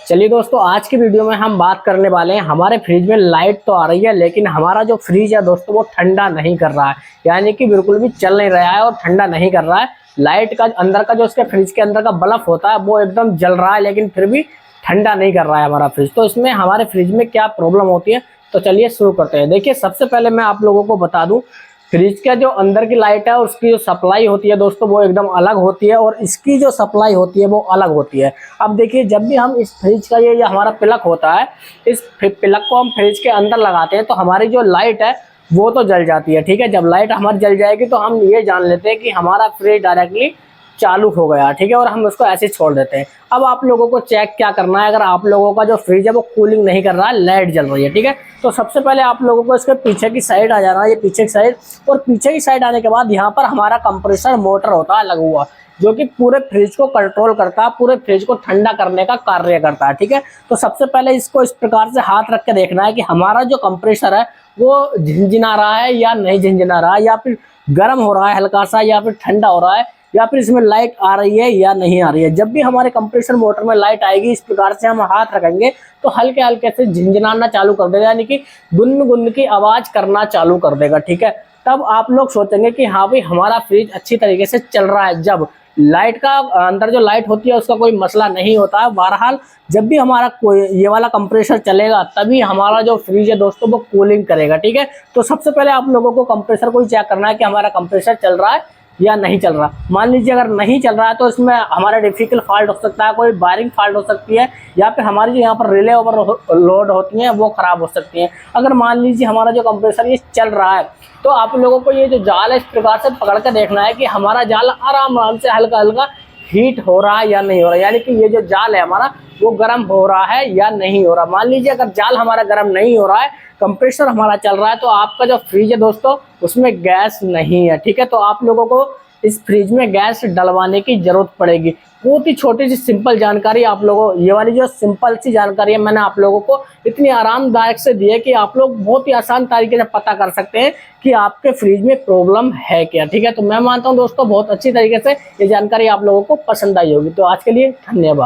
चलिए दोस्तों, आज की वीडियो में हम बात करने वाले हैं। हमारे फ्रिज में लाइट तो आ रही है, लेकिन हमारा जो फ्रिज है दोस्तों वो ठंडा नहीं कर रहा है, यानी कि बिल्कुल भी चल नहीं रहा है और ठंडा नहीं कर रहा है। लाइट का अंदर का जो उसके फ्रिज के अंदर का बल्ब होता है वो एकदम जल रहा है, लेकिन फिर भी ठंडा नहीं कर रहा है हमारा फ्रिज। तो इसमें हमारे फ्रिज में क्या प्रॉब्लम होती है, तो चलिए शुरू करते हैं। देखिए, सबसे पहले मैं आप लोगों को बता दूं, फ्रिज का जो अंदर की लाइट है उसकी जो सप्लाई होती है दोस्तों वो एकदम अलग होती है, और इसकी जो सप्लाई होती है वो अलग होती है। अब देखिए, जब भी हम इस फ्रिज का ये हमारा प्लग होता है, इस प्लग को हम फ्रिज के अंदर लगाते हैं तो हमारी जो लाइट है वो तो जल जाती है। ठीक है, जब लाइट हमारी जल जाएगी तो हम ये जान लेते हैं कि हमारा फ्रिज डायरेक्टली चालू हो गया। ठीक है, और हम उसको ऐसे छोड़ देते हैं। अब आप लोगों को चेक क्या करना है, अगर आप लोगों का जो फ्रिज है वो कूलिंग नहीं कर रहा है, लाइट जल रही है, ठीक है, तो सबसे पहले आप लोगों को इसके पीछे की साइड आ जाना है, ये पीछे की साइड। और पीछे की साइड आने के बाद यहाँ पर हमारा कंप्रेसर मोटर होता है लगा हुआ, जो कि पूरे फ्रिज को कंट्रोल करता है, पूरे फ्रिज को ठंडा करने का कार्य करता है। ठीक है, तो सबसे पहले इसको इस प्रकार से हाथ रख के देखना है कि हमारा जो कंप्रेसर है वो झिनझिना रहा है या नहीं झिनझिना रहा है, या फिर गर्म हो रहा है हल्का सा, या फिर ठंडा हो रहा है, या फिर इसमें लाइट आ रही है या नहीं आ रही है। जब भी हमारे कंप्रेसर मोटर में लाइट आएगी, इस प्रकार से हम हाथ रखेंगे तो हल्के हल्के से झिनझिनाना चालू कर देगा, यानी कि गुन गुन की आवाज करना चालू कर देगा। ठीक है, तब आप लोग सोचेंगे कि हाँ भाई, हमारा फ्रिज अच्छी तरीके से चल रहा है। जब लाइट का अंदर जो लाइट होती है उसका कोई मसला नहीं होता है। बहरहाल, जब भी हमारा कोई ये वाला कंप्रेसर चलेगा तभी हमारा जो फ्रिज है दोस्तों वो कूलिंग करेगा। ठीक है, तो सबसे पहले आप लोगों को कंप्रेसर को ही चेक करना है कि हमारा कंप्रेसर चल रहा है या नहीं चल रहा। मान लीजिए अगर नहीं चल रहा है तो इसमें हमारा डिफिकल्ट फॉल्ट हो सकता है, कोई वायरिंग फॉल्ट हो सकती है, या फिर हमारी जो यहाँ पर रिले ओवरलोड होती हैं वो खराब हो सकती हैं। अगर मान लीजिए हमारा जो कंप्रेसर ये चल रहा है तो आप लोगों को ये जो जाल है इस प्रकार से पकड़ कर देखना है कि हमारा जाल आराम आराम से हल्का हल्का हीट हो रहा है या नहीं हो रहा है, यानी कि ये जो जाल है हमारा वो गर्म हो रहा है या नहीं हो रहा। मान लीजिए अगर जाल हमारा गर्म नहीं हो रहा है, कंप्रेसर हमारा चल रहा है, तो आपका जो फ्रिज है दोस्तों उसमें गैस नहीं है। ठीक है, तो आप लोगों को इस फ्रिज में गैस डलवाने की जरूरत पड़ेगी। बहुत ही छोटी सी सिंपल जानकारी आप लोगों, ये वाली जो सिंपल सी जानकारी है मैंने आप लोगों को इतनी आरामदायक से दी है कि आप लोग बहुत ही आसान तरीके से पता कर सकते हैं कि आपके फ्रिज में प्रॉब्लम है क्या। ठीक है, तो मैं मानता हूं दोस्तों बहुत अच्छी तरीके से ये जानकारी आप लोगों को पसंद आई होगी। तो आज के लिए धन्यवाद।